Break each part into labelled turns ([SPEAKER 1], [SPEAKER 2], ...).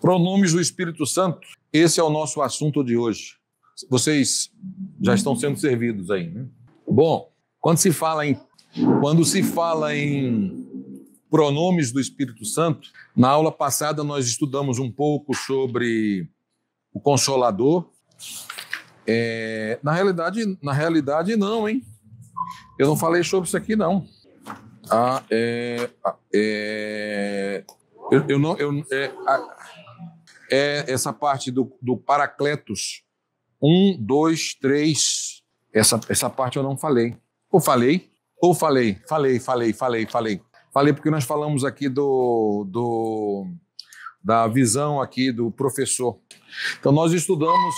[SPEAKER 1] Pronomes do Espírito Santo. Esse é o nosso assunto de hoje. Vocês já estão sendo servidos aí, né? Bom, quando se fala em pronomes do Espírito Santo, na aula passada nós estudamos um pouco sobre o Consolador. Na realidade não, hein? Eu não falei sobre isso aqui, não. Essa parte do Paracletos, 1, 2, 3, essa parte eu não falei. Falei porque nós falamos aqui da visão aqui do professor. Então nós estudamos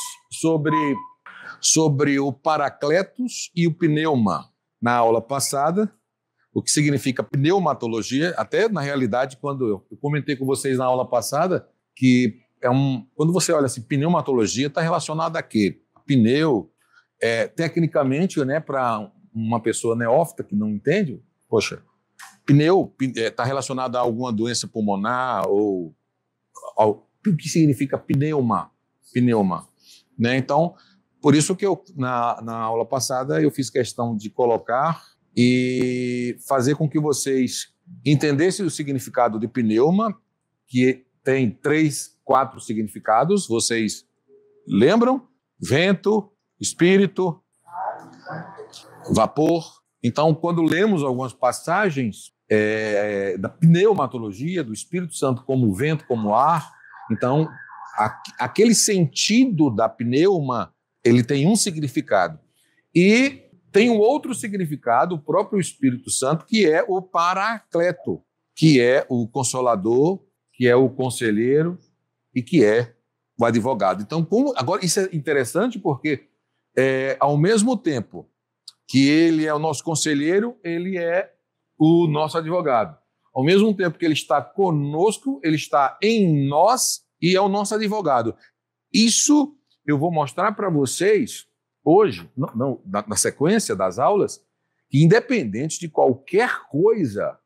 [SPEAKER 1] sobre o Paracletos e o pneuma na aula passada, o que significa pneumatologia. Até na realidade, quando eu comentei com vocês na aula passada, que quando você olha assim, pneumatologia está relacionada a quê? Pneu, tecnicamente, né, para uma pessoa neófita que não entende, poxa, pneu está relacionado a alguma doença pulmonar o que significa pneuma, né? Então, por isso que na aula passada eu fiz questão de colocar e fazer com que vocês entendessem o significado de pneuma, que tem 3, 4 significados. Vocês lembram? Vento, espírito, vapor. Então, quando lemos algumas passagens da pneumatologia, do Espírito Santo como vento, como ar, então, aquele sentido da pneuma, ele tem um significado. E tem um outro significado, o próprio Espírito Santo, que é o Paracleto, que é o Consolador, que é o Conselheiro e que é o Advogado. Então, agora, isso é interessante porque, ao mesmo tempo que ele é o nosso conselheiro, ele é o nosso advogado. Ao mesmo tempo que ele está conosco, ele está em nós e é o nosso advogado. Isso eu vou mostrar para vocês hoje, na sequência das aulas, que independente de qualquer coisa,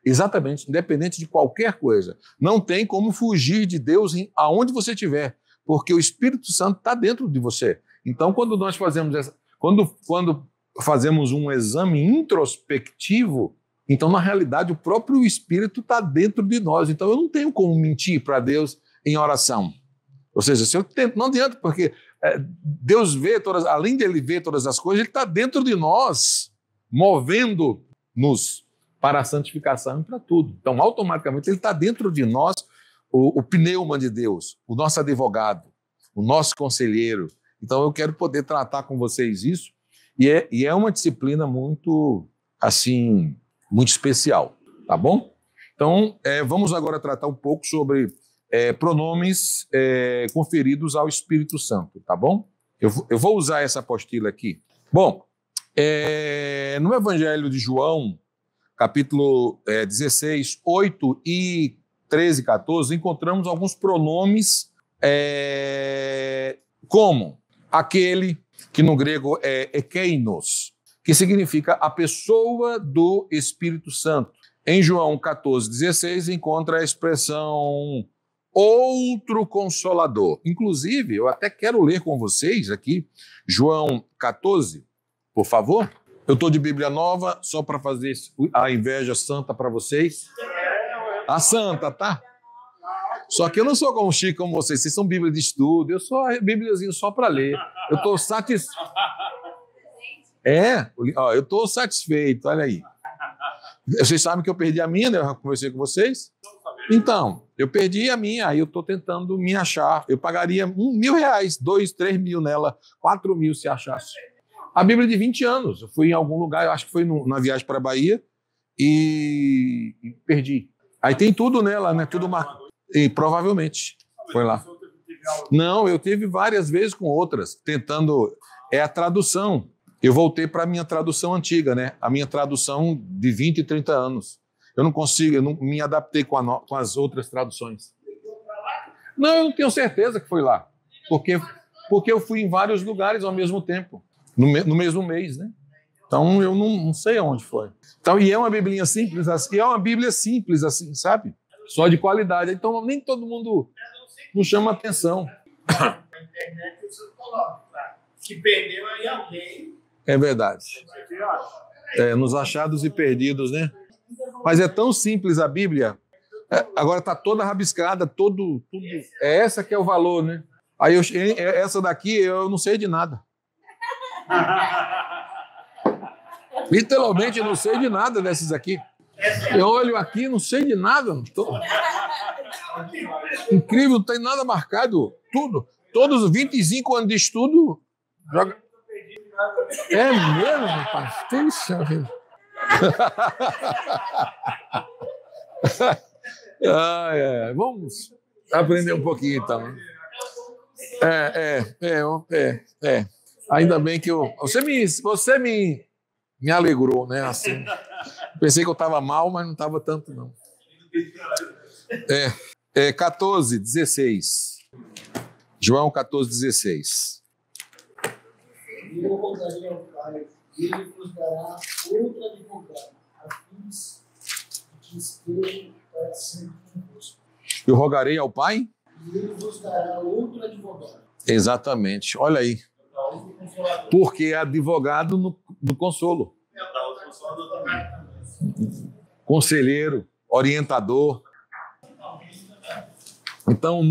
[SPEAKER 1] exatamente, independente de qualquer coisa, não tem como fugir de Deus aonde você estiver, porque o Espírito Santo está dentro de você. Então, quando nós quando fazemos um exame introspectivo, então, na realidade, o próprio Espírito está dentro de nós. Então, eu não tenho como mentir para Deus em oração. Ou seja, se eu tento, não adianta, porque Deus vê além de Ele ver todas as coisas, Ele está dentro de nós, movendo-nos para a santificação e para tudo. Então, automaticamente, Ele está dentro de nós, o pneuma de Deus, o nosso advogado, o nosso conselheiro. Então, eu quero poder tratar com vocês isso, e é uma disciplina muito, assim, muito especial, tá bom? Então, vamos agora tratar um pouco sobre pronomes conferidos ao Espírito Santo, tá bom? Eu vou usar essa apostila aqui. Bom, no Evangelho de João, capítulo 16, 8 e 13, 14, encontramos alguns pronomes como aquele que no grego é ekeinos, que significa a pessoa do Espírito Santo. Em João 14, 16, encontra a expressão outro consolador. Inclusive, eu até quero ler com vocês aqui, João 14, por favor. Eu estou de Bíblia Nova, só para fazer a inveja santa para vocês. A santa, tá? Só que eu não sou como Chico, como vocês são Bíblia de estudo, eu sou a Bíbliazinha só para ler. Eu estou satisfeito. Eu estou satisfeito, olha aí. Vocês sabem que eu perdi a minha, né? Eu já conversei com vocês. Então, eu perdi a minha, aí eu estou tentando me achar. Eu pagaria R$1.000, 2, 3 mil nela, 4 mil se achasse. A Bíblia de 20 anos. Eu fui em algum lugar, eu acho que foi na viagem para a Bahia, e perdi. Aí tem tudo nela, né? Tudo marcado. E provavelmente foi lá. Não, eu tive várias vezes com outras, tentando. É a tradução. Eu voltei para a minha tradução antiga, né? A minha tradução de 20 e 30 anos. Eu não consigo, eu não me adaptei com as outras traduções. Não, eu não tenho certeza que foi lá. Porque eu fui em vários lugares ao mesmo tempo, no mesmo mês, né? Então, eu não sei aonde foi. Então, e é uma biblinha simples assim, é uma bíblia simples assim, sabe? Só de qualidade. Então, nem todo mundo não chama atenção.
[SPEAKER 2] Na internet você coloca, tá? Se perdeu aí alguém.
[SPEAKER 1] É verdade. Nos achados e perdidos, né? Mas é tão simples a Bíblia. Agora está toda rabiscada, tudo. É essa que é o valor, né? Aí essa daqui eu não sei de nada. Literalmente eu não sei de nada dessas aqui. Eu olho aqui, não sei de nada. Incrível, não tem nada marcado. Tudo. Todos os 25 anos de estudo. É mesmo, rapaz? Puxa vida. Vamos aprender um pouquinho, então. Ainda bem que você me alegrou, né? Assim, pensei que eu estava mal, mas não estava tanto, não. 14, 16. João 14, 16.
[SPEAKER 3] Eu rogaria ao Pai, e ele vos dará outro advogado, a fim de que esteja para sempre convosco.
[SPEAKER 1] Eu rogarei ao Pai?
[SPEAKER 3] E ele vos dará outro advogado.
[SPEAKER 1] Exatamente. Olha aí. Porque é advogado do consolo. Conselheiro, orientador. Então,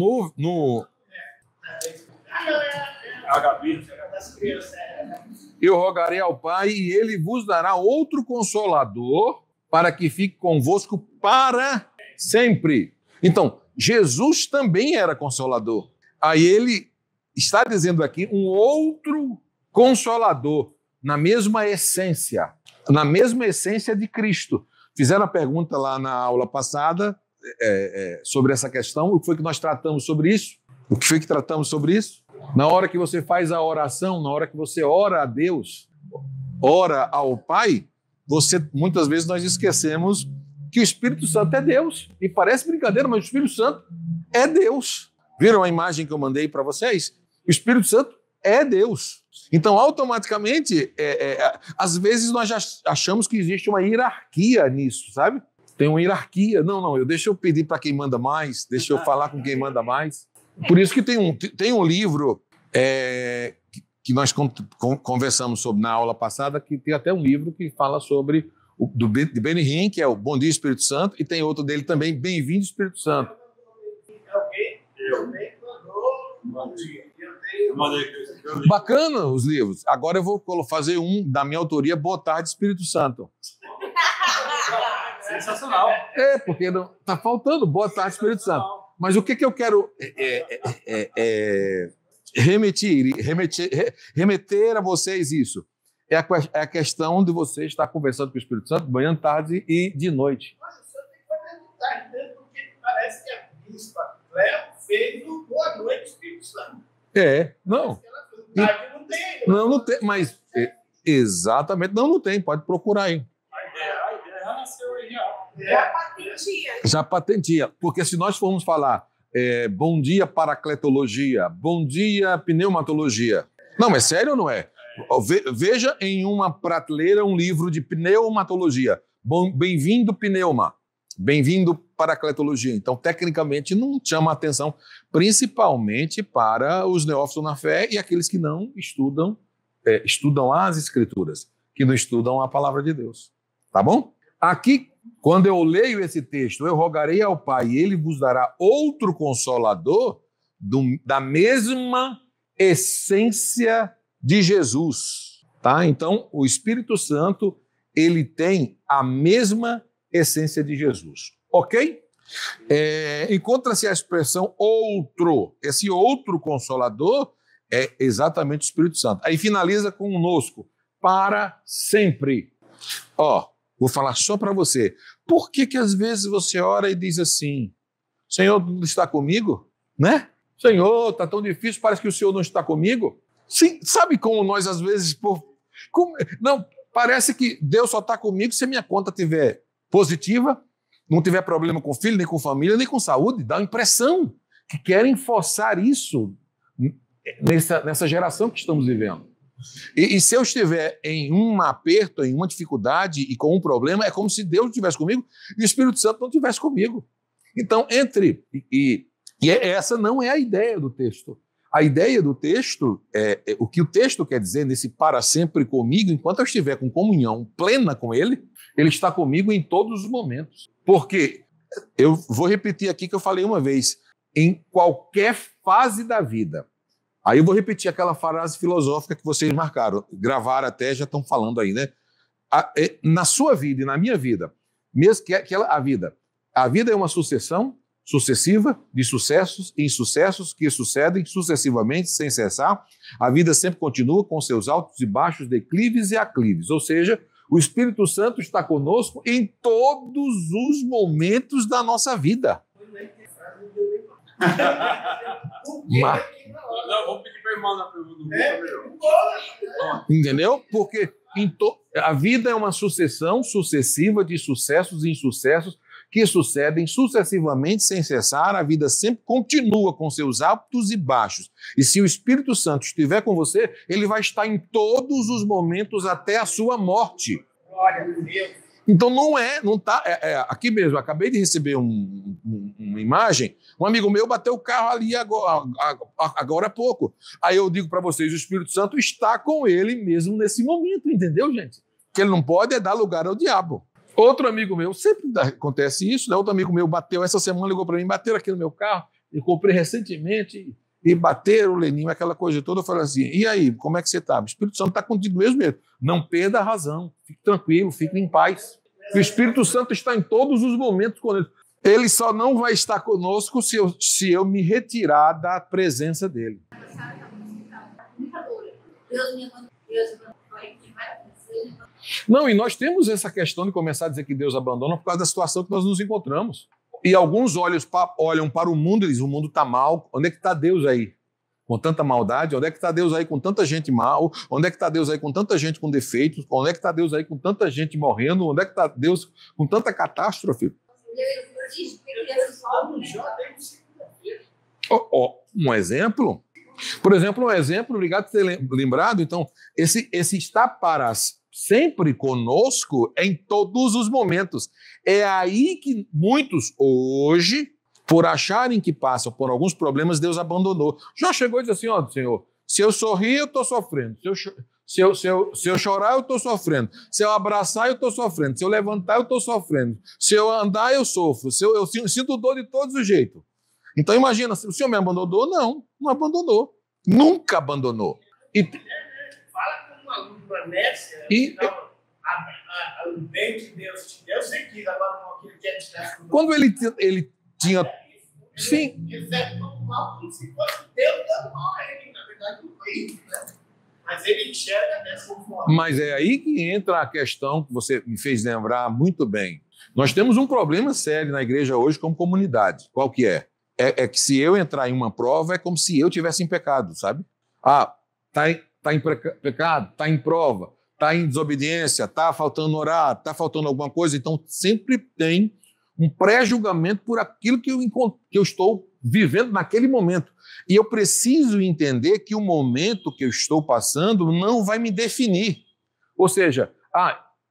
[SPEAKER 1] eu rogarei ao Pai e ele vos dará outro consolador para que fique convosco para sempre. Então, Jesus também era consolador. Aí ele está dizendo aqui um outro consolador, na mesma essência de Cristo. Fizeram a pergunta lá na aula passada sobre essa questão. O que foi que nós tratamos sobre isso? O que foi que tratamos sobre isso? Na hora que você faz a oração, na hora que você ora a Deus, ora ao Pai, muitas vezes nós esquecemos que o Espírito Santo é Deus. E parece brincadeira, mas o Espírito Santo é Deus. Viram a imagem que eu mandei para vocês? O Espírito Santo é Deus. Então, automaticamente, às vezes nós já achamos que existe uma hierarquia nisso, sabe? Tem uma hierarquia. Não, deixa eu pedir para quem manda mais, deixa eu falar com quem manda mais. Por isso que tem um livro que nós conversamos sobre na aula passada, que tem até um livro que fala sobre, de Benny Hinn, que é o Bom Dia Espírito Santo, e tem outro dele também, Bem-vindo Espírito Santo. Bacana os livros. Agora eu vou fazer um da minha autoria, Boa Tarde Espírito Santo.
[SPEAKER 2] Sensacional.
[SPEAKER 1] Porque está faltando Boa Tarde Espírito Santo. Mas o que eu quero remeter a vocês isso? É a questão de você estar conversando com o Espírito Santo manhã, tarde e de noite.
[SPEAKER 2] Mas o senhor tem que fazer de tarde mesmo, porque parece que a bispa Cléo fez o Boa Noite Espírito Santo.
[SPEAKER 1] Não.
[SPEAKER 2] Tarde não tem ainda.
[SPEAKER 1] Não tem, mas exatamente, não tem, pode procurar aí.
[SPEAKER 2] A ideia já nasceu aí, já.
[SPEAKER 1] Já patentia, porque se nós formos falar bom dia paracletologia, bom dia pneumatologia. Não, é sério ou não é? Veja em uma prateleira um livro de pneumatologia. Bem-vindo pneuma, bem-vindo paracletologia. Então, tecnicamente, não chama atenção, principalmente para os neófitos na fé e aqueles que não estudam as Escrituras, que não estudam a palavra de Deus. Tá bom? Aqui, quando eu leio esse texto, eu rogarei ao Pai e ele vos dará outro consolador da mesma essência de Jesus. Tá? Então, o Espírito Santo, ele tem a mesma essência de Jesus. Ok? Encontra-se a expressão outro. Esse outro consolador é exatamente o Espírito Santo. Aí finaliza conosco, para sempre. Vou falar só para você. Por que às vezes você ora e diz assim, Senhor, não está comigo? Né? Senhor, está tão difícil, parece que o Senhor não está comigo. Sim, sabe como nós às vezes... Não, parece que Deus só está comigo se a minha conta estiver positiva, não tiver problema com filho, nem com família, nem com saúde. Dá a impressão que querem forçar isso nessa geração que estamos vivendo. E se eu estiver em um aperto, em uma dificuldade e com um problema, é como se Deus estivesse comigo e o Espírito Santo não estivesse comigo. Então, essa não é a ideia do texto. A ideia do texto, o que o texto quer dizer nesse para sempre comigo, enquanto eu estiver com comunhão plena com Ele, Ele está comigo em todos os momentos. Porque, eu vou repetir aqui que eu falei uma vez, em qualquer fase da vida. Aí eu vou repetir aquela frase filosófica que vocês marcaram, gravaram até, já estão falando aí, né? Na sua vida e na minha vida, mesmo que a vida é uma sucessão sucessiva de sucessos e insucessos que sucedem sucessivamente, sem cessar. A vida sempre continua com seus altos e baixos, declives e aclives. Ou seja, o Espírito Santo está conosco em todos os momentos da nossa vida.
[SPEAKER 2] Não, vamos pedir para a irmã na pergunta.
[SPEAKER 1] Entendeu? Porque a vida é uma sucessão sucessiva de sucessos e insucessos que sucedem sucessivamente sem cessar. A vida sempre continua com seus altos e baixos. E se o Espírito Santo estiver com você, ele vai estar em todos os momentos até a sua morte.
[SPEAKER 2] Glória a Deus.
[SPEAKER 1] Então não está. Aqui mesmo, acabei de receber uma imagem. Um amigo meu bateu o carro ali agora há pouco. Aí eu digo para vocês: o Espírito Santo está com ele mesmo nesse momento, entendeu, gente? Que ele não pode dar lugar ao diabo. Outro amigo meu, sempre acontece isso, né? Outro amigo meu bateu essa semana, ligou para mim, bateram aqui no meu carro, eu comprei recentemente, e bateram o Leninho, aquela coisa toda. Eu falei assim: e aí, como é que você está? O Espírito Santo está contigo mesmo. Não perda a razão, fique tranquilo, fique em paz. O Espírito Santo está em todos os momentos conosco. Ele só não vai estar conosco se eu me retirar da presença dele. Não, e nós temos essa questão de começar a dizer que Deus abandona por causa da situação que nós nos encontramos. E alguns olham para o mundo e dizem: o mundo está mal, onde é que está Deus aí? Com tanta maldade, onde é que está Deus aí com tanta gente mal? Onde é que está Deus aí com tanta gente com defeitos? Onde é que está Deus aí com tanta gente morrendo? Onde é que está Deus com tanta catástrofe? Um exemplo? Por exemplo, obrigado por ter lembrado. Então, esse está para sempre conosco em todos os momentos. É aí que muitos hoje, por acharem que passam por alguns problemas, Deus abandonou. Já chegou e disse assim: ó, Senhor, se eu sorrir, eu estou sofrendo. Se eu chorar, eu estou sofrendo. Se eu abraçar, eu estou sofrendo. Se eu levantar, eu estou sofrendo. Se eu andar, eu sofro. Eu sinto dor de todos os jeitos. Então imagina, o Senhor me abandonou? Não abandonou. Nunca abandonou.
[SPEAKER 2] Fala com uma aluna Nécia, o bem que Deus te deu, você quis abandonar aquilo que ele te deu.
[SPEAKER 1] Quando ele tinha... Sim.
[SPEAKER 2] Ele serve como mal, como se fosse Deus dando mal a ele. Na verdade, não foi isso, né? Mas ele enxerga dessa forma.
[SPEAKER 1] Mas é aí que entra a questão que você me fez lembrar muito bem. Nós temos um problema sério na igreja hoje como comunidade. Qual que é? É que se eu entrar em uma prova, é como se eu tivesse em pecado, sabe? Tá em pecado, tá em prova, tá em desobediência, tá faltando orar, tá faltando alguma coisa. Então, sempre tem um pré-julgamento por aquilo que eu estou vivendo naquele momento. E eu preciso entender que o momento que eu estou passando não vai me definir. Ou seja,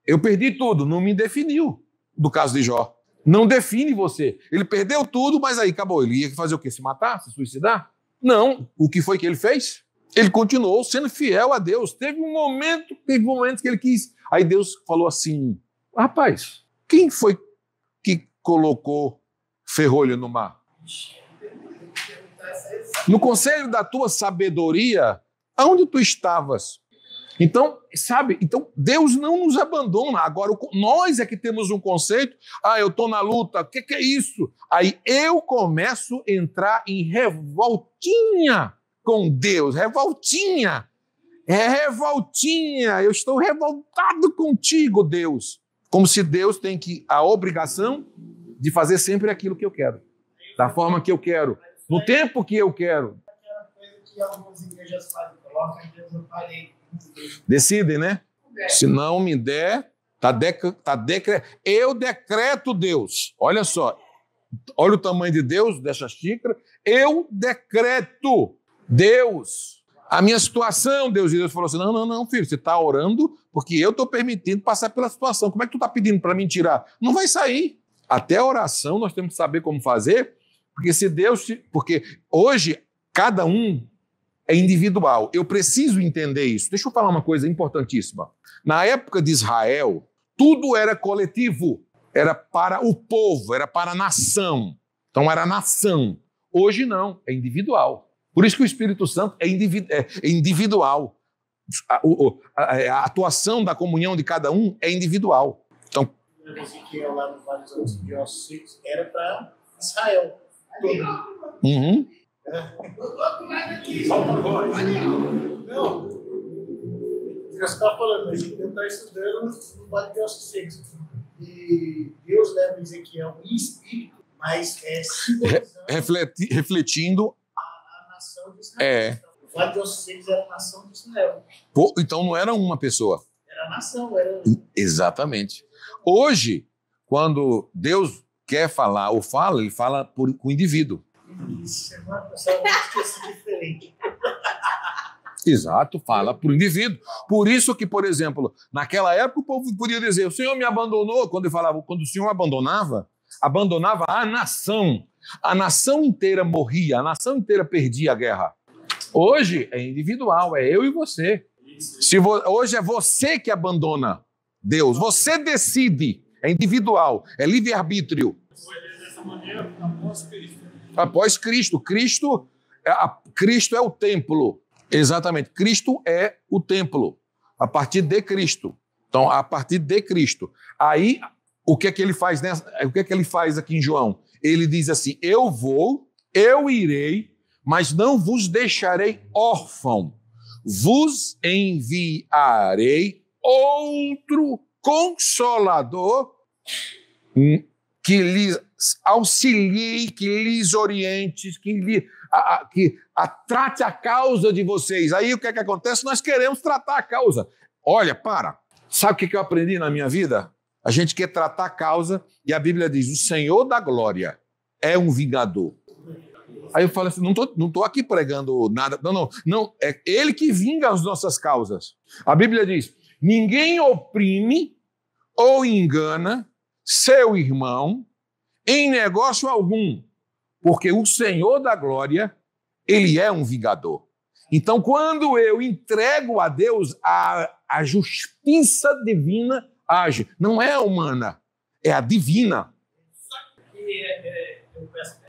[SPEAKER 1] eu perdi tudo, não me definiu, do caso de Jó. Não define você. Ele perdeu tudo, mas aí acabou. Ele ia fazer o quê? Se matar? Se suicidar? Não. O que foi que ele fez? Ele continuou sendo fiel a Deus. Teve momentos que ele quis. Aí Deus falou assim: rapaz, quem foi que colocou ferrolho no mar? No conselho da tua sabedoria, aonde tu estavas? Então, sabe? Então, Deus não nos abandona. Agora, nós é que temos um conceito: eu estou na luta, o que é isso? Aí eu começo a entrar em revoltinha com Deus. Revoltinha. Eu estou revoltado contigo, Deus. Como se Deus tem a obrigação de fazer sempre aquilo que eu quero, da forma que eu quero, no tempo que eu quero.
[SPEAKER 2] Aquela coisa que algumas igrejas fazem, colocam a Deus no parede.
[SPEAKER 1] Decidem, né? Se não me der, eu decreto, Deus. Olha só, olha o tamanho de Deus, dessa xícara. Eu decreto, Deus, A minha situação, Deus falou assim, não, filho, você está orando porque eu estou permitindo passar pela situação. Como é que tu está pedindo para mim tirar? Não vai sair. Até a oração nós temos que saber como fazer, porque hoje cada um é individual. Eu preciso entender isso. Deixa eu falar uma coisa importantíssima. Na época de Israel, tudo era coletivo, era para o povo, era para a nação. Então era nação. Hoje não, é individual. Por isso que o Espírito Santo é individual. A atuação da comunhão de cada um é individual. Então,
[SPEAKER 3] Ezequiel lá no Vale de Ossos Secos era para Israel.
[SPEAKER 1] Uhum.
[SPEAKER 3] Não. Você estava falando, a gente está estudando no Vale de Ossos Secos. E Deus leva Ezequiel em espírito, mas é simbolizando
[SPEAKER 1] refletindo
[SPEAKER 3] a nação de Israel. O Vale de Ossos Secos era a nação de Israel.
[SPEAKER 1] Então não era uma pessoa.
[SPEAKER 3] Era a nação. Era...
[SPEAKER 1] Exatamente. Hoje, quando Deus quer falar ou fala, ele fala com o indivíduo.
[SPEAKER 3] Isso é uma pessoa muito diferente.
[SPEAKER 1] Exato, fala para o indivíduo. Por isso que, por exemplo, naquela época o povo podia dizer, o Senhor me abandonou, quando o Senhor abandonava a nação. A nação inteira morria, a nação inteira perdia a guerra. Hoje é individual, é eu e você. Hoje é você que abandona Deus, você decide, é individual, é livre-arbítrio.
[SPEAKER 2] Dessa maneira, após Cristo.
[SPEAKER 1] Após Cristo. Cristo é o templo. Exatamente. Cristo é o templo. A partir de Cristo. Então, a partir de Cristo. Aí, o que é que ele faz o que é que ele faz aqui em João? Ele diz assim, eu irei, mas não vos deixarei órfão. Vos enviarei outro Consolador que lhes auxilie, que lhes oriente, que trate a causa de vocês. Aí o que é que acontece? Nós queremos tratar a causa. Olha, sabe o que eu aprendi na minha vida? A gente quer tratar a causa e a Bíblia diz, o Senhor da glória é um vingador. Aí eu falo assim, não tô aqui pregando nada. Não, é Ele que vinga as nossas causas. A Bíblia diz, ninguém oprime ou engana seu irmão em negócio algum, porque o Senhor da glória, Ele é um vingador. Então, quando eu entrego a Deus, a justiça divina age. Não é a humana, é a divina.
[SPEAKER 2] Eu peço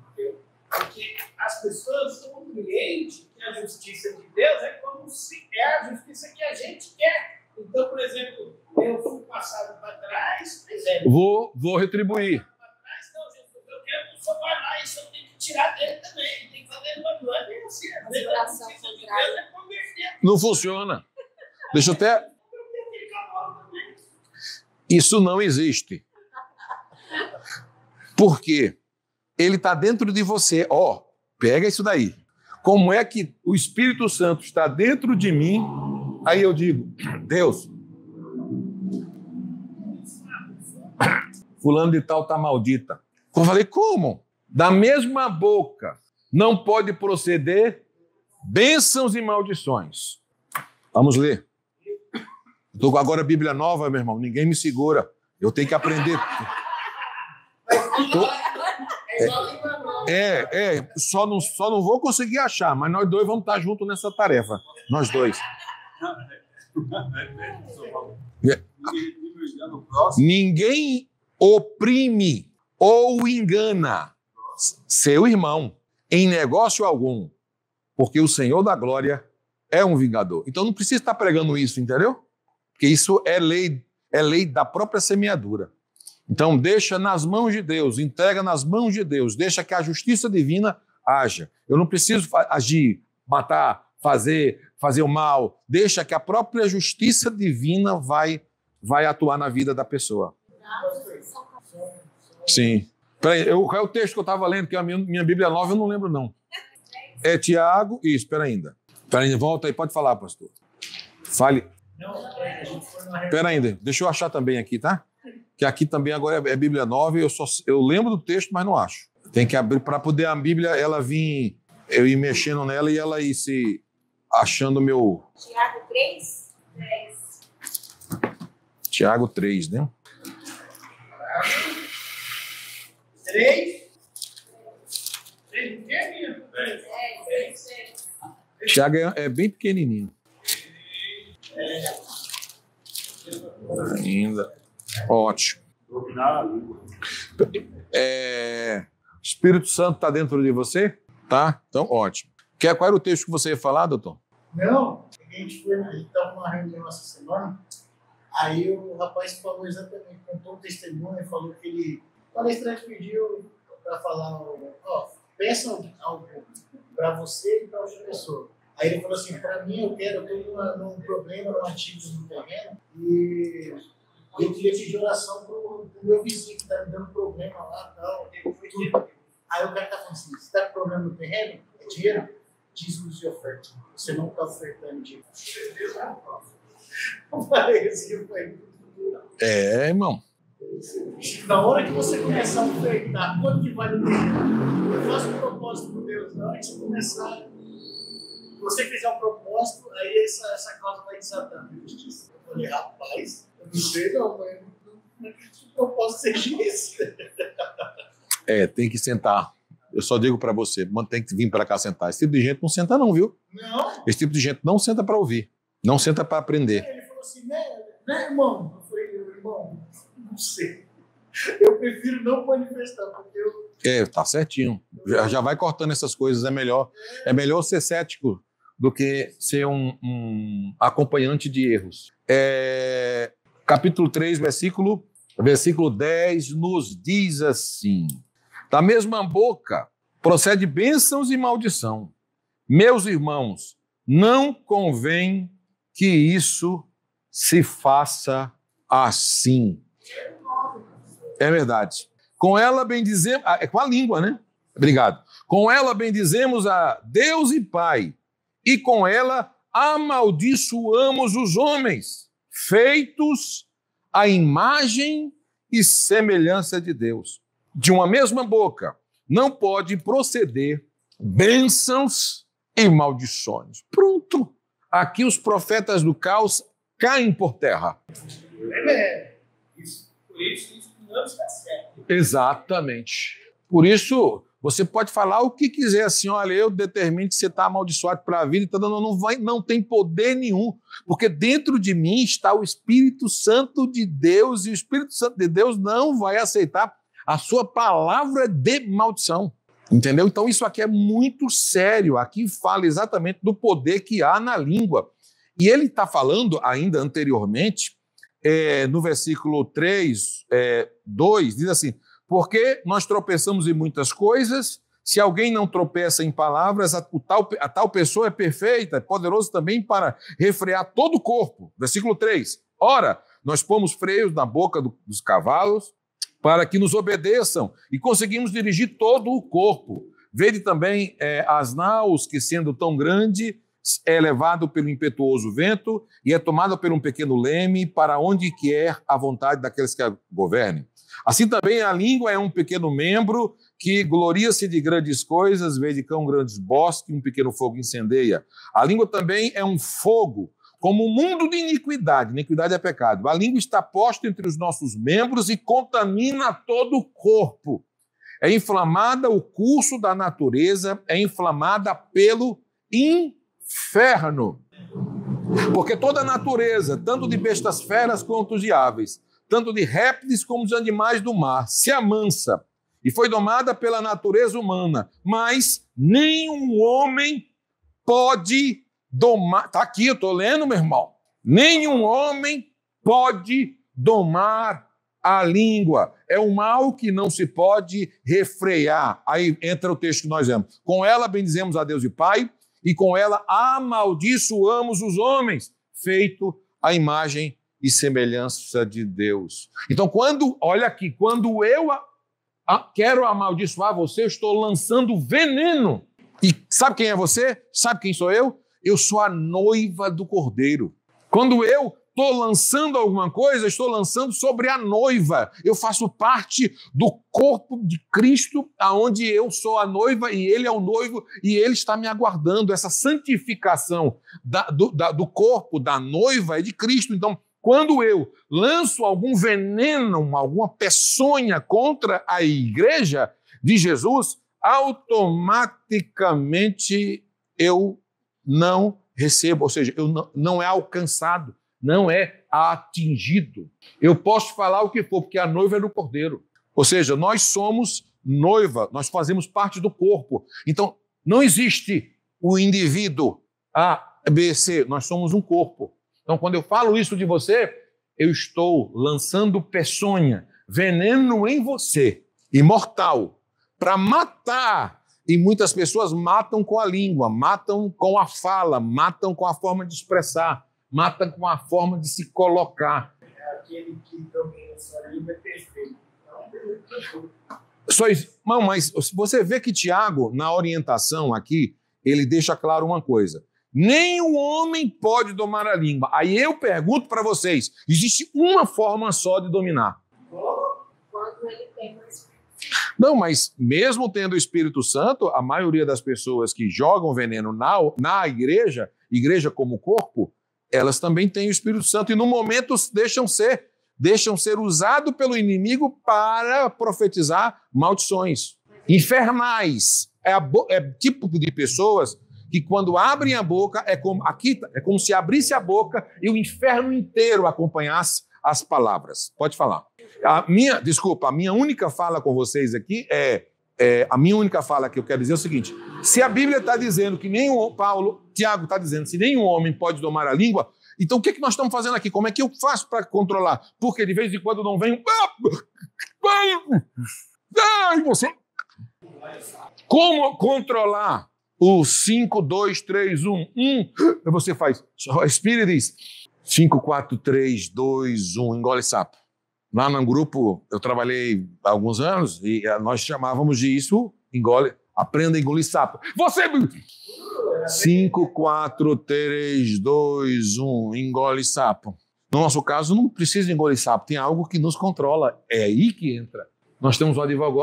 [SPEAKER 2] porque as pessoas compreendem que a justiça de Deus é como se é a justiça que a gente quer. Então, por exemplo, eu fui passado para trás,
[SPEAKER 1] vou retribuir.
[SPEAKER 2] Não, Jesus, eu quero que o senhor vá lá e o senhor tem que tirar dele também. Tem que fazer uma doença bem assim. A justiça de Deus é converter.
[SPEAKER 1] Não funciona. Deixa eu até... Isso não existe. Por quê? Ele está dentro de você. Pega isso daí. Como é que o Espírito Santo está dentro de mim? Aí eu digo, Deus, fulano de tal está maldita. Eu falei, como? Da mesma boca não pode proceder bênçãos e maldições. Vamos ler. Estou com agora a Bíblia nova, meu irmão. Ninguém me segura. Eu tenho que aprender. Só não vou conseguir achar, mas nós dois vamos estar juntos nessa tarefa. Nós dois. Ninguém oprime ou engana seu irmão em negócio algum, porque o Senhor da glória é um vingador. Então não precisa estar pregando isso, entendeu? Porque isso é lei da própria semeadura. Então deixa nas mãos de Deus, entrega nas mãos de Deus, deixa que a justiça divina haja. Eu não preciso agir, matar, fazer o mal, deixa que a própria justiça divina vai atuar na vida da pessoa. Sim. Peraí, qual é o texto que eu estava lendo, que a minha Bíblia nova eu não lembro não. É Tiago, isso, espera ainda, volta aí, pode falar, pastor. Fale. Espera ainda, deixa eu achar também aqui, tá? Que aqui também agora é Bíblia nova e eu lembro do texto, mas não acho. Tem que abrir para poder a Bíblia, ela vir, eu ir mexendo nela e ela ir se achando meu...
[SPEAKER 4] Tiago 3, 10.
[SPEAKER 1] Tiago 3, né?
[SPEAKER 2] 3. 3 o quê, minha?
[SPEAKER 4] 10.
[SPEAKER 1] Tiago é bem pequenininho. Ainda. Ótimo. Espírito Santo está dentro de você? Tá? Então, ótimo. Qual era o texto que você ia falar, doutor?
[SPEAKER 3] Não, a gente estava numa reunião essa semana, aí o rapaz falou exatamente, contou um testemunho e falou que o palestrante pediu para falar, peça algo para você e para outra pessoa. Aí ele falou assim, para mim eu estou num problema, num ativo no terreno, e eu queria pedir oração para o meu vizinho que está me dando problema lá e tal. Aí o cara está falando assim, você está com problema no terreno? É dinheiro? Dízimos de oferta. Você não está ofertando dinheiro. Eu falei assim,
[SPEAKER 1] irmão.
[SPEAKER 3] Na hora que você começar a ofertar, quanto que vale o dinheiro? Não faça um propósito com Deus, não. Antes de começar, se você fizer um propósito, aí essa causa vai desatar na justiça. Eu falei, rapaz, eu não sei não, mas não acredito que o propósito seja esse.
[SPEAKER 1] Tem que sentar. Eu só digo para você, tem que vir para cá sentar. Esse tipo de gente não senta não, viu?
[SPEAKER 3] Não.
[SPEAKER 1] Esse tipo de gente não senta para ouvir. Não senta para aprender.
[SPEAKER 3] Ele falou assim, né, irmão? Eu falei, irmão, não sei. Eu prefiro não manifestar, porque eu...
[SPEAKER 1] Tá certinho. Já vai cortando essas coisas, é melhor. É melhor ser cético do que ser um acompanhante de erros. Capítulo 3, versículo 10, nos diz assim: da mesma boca procede bênçãos e maldição. Meus irmãos, não convém que isso se faça assim. É verdade. Com ela bendizemos... É com a língua, né? Obrigado. Com ela bendizemos a Deus e Pai, e com ela amaldiçoamos os homens, feitos à imagem e semelhança de Deus. De uma mesma boca não pode proceder bênçãos e maldições. Pronto. Aqui os profetas do caos caem por terra.
[SPEAKER 2] Por isso não está certo.
[SPEAKER 1] Exatamente. Por isso, você pode falar o que quiser, assim, olha, eu determino que você está amaldiçoado para a vida, não tem poder nenhum, porque dentro de mim está o Espírito Santo de Deus, e o Espírito Santo de Deus não vai aceitar a sua palavra de maldição. Entendeu? Então isso aqui é muito sério. Aqui fala exatamente do poder que há na língua. E ele está falando ainda anteriormente, no versículo 3, 2, diz assim: porque nós tropeçamos em muitas coisas, se alguém não tropeça em palavras, a tal pessoa é perfeita, é poderoso também para refrear todo o corpo. Versículo 3, ora, nós pomos freios na boca dos cavalos, para que nos obedeçam, e conseguimos dirigir todo o corpo. Vede também as naus, que sendo tão grande, é levado pelo impetuoso vento, e é tomado por um pequeno leme, para onde quer a vontade daqueles que a governem. Assim também a língua é um pequeno membro, que gloria-se de grandes coisas, vede cão grandes bosques, um pequeno fogo incendeia. A língua também é um fogo, como um mundo de iniquidade. Iniquidade é pecado. A língua está posta entre os nossos membros e contamina todo o corpo. É inflamada o curso da natureza, é inflamada pelo inferno. Porque toda a natureza, tanto de bestas feras quanto de aves, tanto de répteis como de animais do mar, se amansa e foi domada pela natureza humana. Mas nenhum homem pode domar, está aqui, eu estou lendo, meu irmão. Nenhum homem pode domar a língua. É um mal que não se pode refrear. Aí entra o texto que nós lemos. Com ela bendizemos a Deus e Pai, e com ela amaldiçoamos os homens, feito à imagem e semelhança de Deus. Então, olha aqui, quando eu quero amaldiçoar você, eu estou lançando veneno. E sabe quem é você? Sabe quem sou eu? Eu sou a noiva do Cordeiro. Quando eu estou lançando alguma coisa, estou lançando sobre a noiva. Eu faço parte do corpo de Cristo, aonde eu sou a noiva e ele é o noivo e ele está me aguardando. Essa santificação do corpo da noiva é de Cristo. Então, quando eu lanço algum veneno, alguma peçonha contra a igreja de Jesus, automaticamente eu não recebo, ou seja, não é alcançado, não é atingido. Eu posso falar o que for, porque a noiva é do Cordeiro. Ou seja, nós somos noiva, nós fazemos parte do corpo. Então, não existe o indivíduo A, B, C, nós somos um corpo. Então, quando eu falo isso de você, eu estou lançando peçonha, veneno em você, imortal, para matar. E muitas pessoas matam com a língua, matam com a fala, matam com a forma de expressar, matam com a forma de se colocar.
[SPEAKER 3] Aquele que domina a sua língua é perfeito.
[SPEAKER 1] Não, mas você vê que Tiago, na orientação aqui, ele deixa claro uma coisa. Nem o homem pode domar a língua. Aí eu pergunto para vocês, existe uma forma só de dominar?
[SPEAKER 4] Quando ele tem mais.
[SPEAKER 1] Não, mas mesmo tendo o Espírito Santo, a maioria das pessoas que jogam veneno na igreja como corpo, elas também têm o Espírito Santo e no momento deixam ser usados pelo inimigo para profetizar maldições infernais. É tipo de pessoas que quando abrem a boca, é como se abrisse a boca e o inferno inteiro acompanhasse as palavras. Pode falar. A minha única fala com vocês aqui a minha única fala que eu quero dizer é o seguinte: se a Bíblia está dizendo que Tiago está dizendo que nenhum homem pode domar a língua, então o que nós estamos fazendo aqui? Como é que eu faço para controlar? Porque de vez em quando não vem você. Como controlar o 5, 2, 3, 1, 1? Você faz, respira e diz 5, 4, 3, 2, 1, engole sapo. Lá no grupo, eu trabalhei há alguns anos e nós chamávamos disso, aprenda a engolir sapo. Você... 5, 4, 3, 2, 1, engole sapo. No nosso caso, não precisa engolir sapo, tem algo que nos controla. É aí que entra. Nós temos um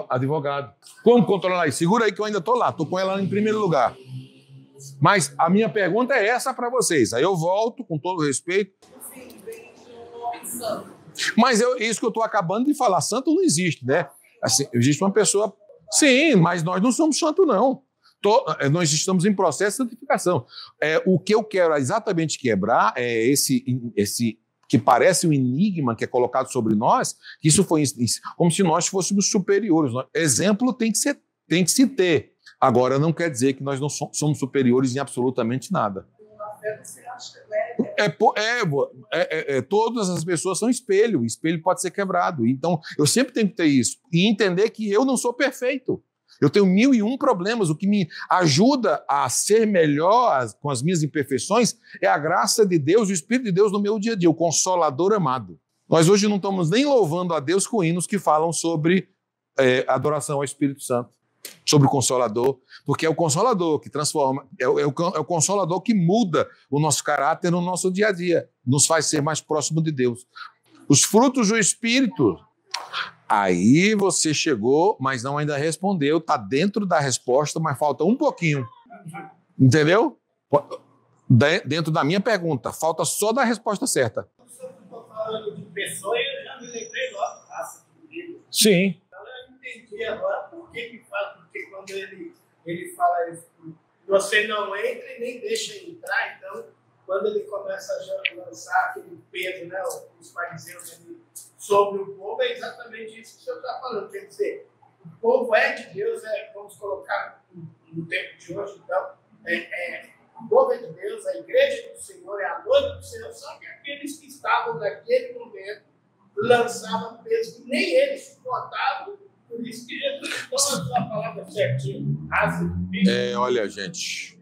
[SPEAKER 1] advogado. Como controlar isso? Segura aí que eu ainda estou lá, estou com ela em primeiro lugar. Mas a minha pergunta é essa para vocês. Aí eu volto, com todo respeito. Mas isso que eu estou acabando de falar, santo não existe, né? Assim, existe uma pessoa... Sim, mas nós não somos santos, não. Nós estamos em processo de santificação. O que eu quero exatamente quebrar é esse que parece um enigma que é colocado sobre nós, que isso foi como se nós fôssemos superiores. Exemplo tem que se ter. Agora, não quer dizer que nós não somos superiores em absolutamente nada. Todas as pessoas são espelho. O espelho pode ser quebrado. Então, eu sempre tenho que ter isso. E entender que eu não sou perfeito. Eu tenho 1001 problemas. O que me ajuda a ser melhor com as minhas imperfeições é a graça de Deus, o Espírito de Deus no meu dia a dia, o Consolador amado. Nós hoje não estamos nem louvando a Deus com hinos que falam sobre adoração ao Espírito Santo, sobre o Consolador, porque é o Consolador que transforma, é o Consolador que muda o nosso caráter no nosso dia a dia, nos faz ser mais próximo de Deus. Os frutos do Espírito... Aí você chegou, mas não ainda respondeu, está dentro da resposta, mas falta um pouquinho. Entendeu? Dentro da minha pergunta, falta só da resposta certa.
[SPEAKER 2] Se eu estou falando de pessoa, eu já me lembrei logo, raça comigo.
[SPEAKER 1] Sim.
[SPEAKER 2] Então eu entendi agora por que fala, porque quando ele fala isso, você não entra e nem deixa entrar, então quando ele começa a lançar aquele peso, né, os fariseus sobre o povo, é exatamente isso que o senhor está falando. Quer dizer, o povo é de Deus, vamos colocar no tempo de hoje, então, o povo é de Deus, a igreja do Senhor é a noiva do Senhor, só que aqueles que estavam naquele momento lançavam peso que nem eles suportavam, por isso que Jesus toma a sua palavra certinho.
[SPEAKER 1] Olha, gente...